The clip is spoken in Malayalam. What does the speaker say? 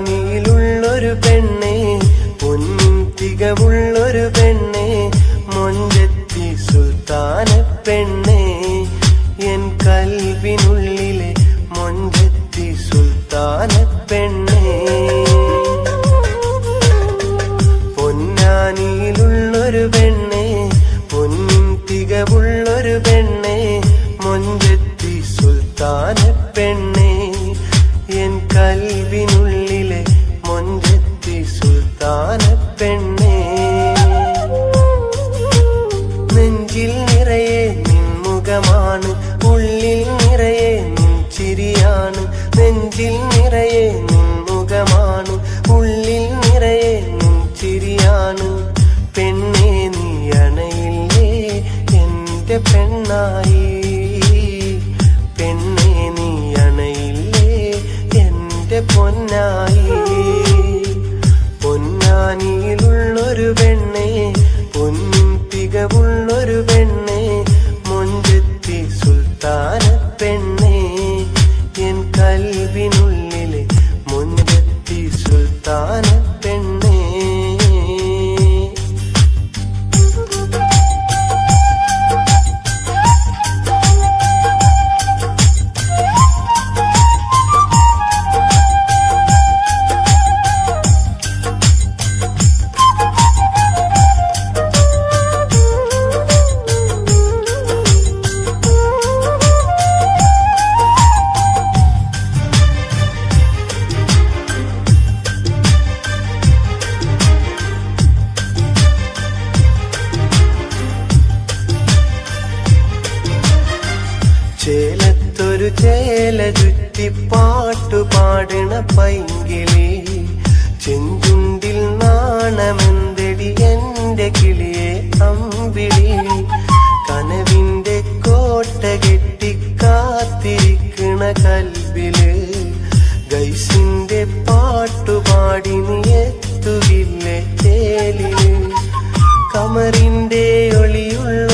പൊന്നാനിയിലുള്ളൊരു പെണ്ണെ, പൊന്നിൻ തികവുള്ളൊരു പെണ്ണെ, മൊഞ്ചത്തി സുൽത്താന പെണ്ണെ, എൻ കൽവിനുള്ളിലെ മൊഞ്ചത്തി സുൽത്താന പെണ്ണെ. പൊന്നാനിയിലുള്ളൊരു പെണ്ണെ, പൊന്നിൻ തികവുള്ളൊരു പെണ്ണെ, മൊഞ്ചത്തി സുൽത്താന പെണ്ണെ, എൻ കൽവിനുള്ളിലെ മൊഞ്ചത്തി സുൽത്താന പെണ്ണെ. നെഞ്ചിൽ നിറയെ നിൻമുഖമാണ്, ഉള്ളിൽ നിറയെ നിൻ ചിരിയാണ്. നെഞ്ചിൽ നിറയെ നിൻമുഖമാണ്, ഉള്ളിൽ നിറയെ നിൻ ചിരിയാണ്. പെണ്ണെ നീ അണയില്ലേ എന്റെ പെണ്ണായി, പെണ്ണെ നീ അണയില്ലേ എന്റെ പൊന്നായി. പൊന്നാനിയിലുള്ളൊരു പെണ്ണെ, പൊന്നിൻ തികവുള്ളൊരു പെണ്ണെ, മൊഞ്ചത്തി സുൽത്താന പെണ്ണെ, എൻ കൽവിനുള്ളിലെ മൊഞ്ചത്തി സുൽത്താന പെണ്ണെ. ചേലത്തൊരു ചേല ചുറ്റി പാട്ടുപാടണ പൈങ്കിളി, ചെഞ്ചുണ്ടിൽ നാണമെന്തടി എന്റെ കിളിയെ അമ്പിളി. കനവിന്റെ കോട്ട കെട്ടി കാത്തിരിക്കണ കൽബില്, ഗൈസിന്റെ പാട്ടുപാടി നീ എത്തുകില്ലേ ചേലില്. കമറിന്റെ ഒളിയുള്ള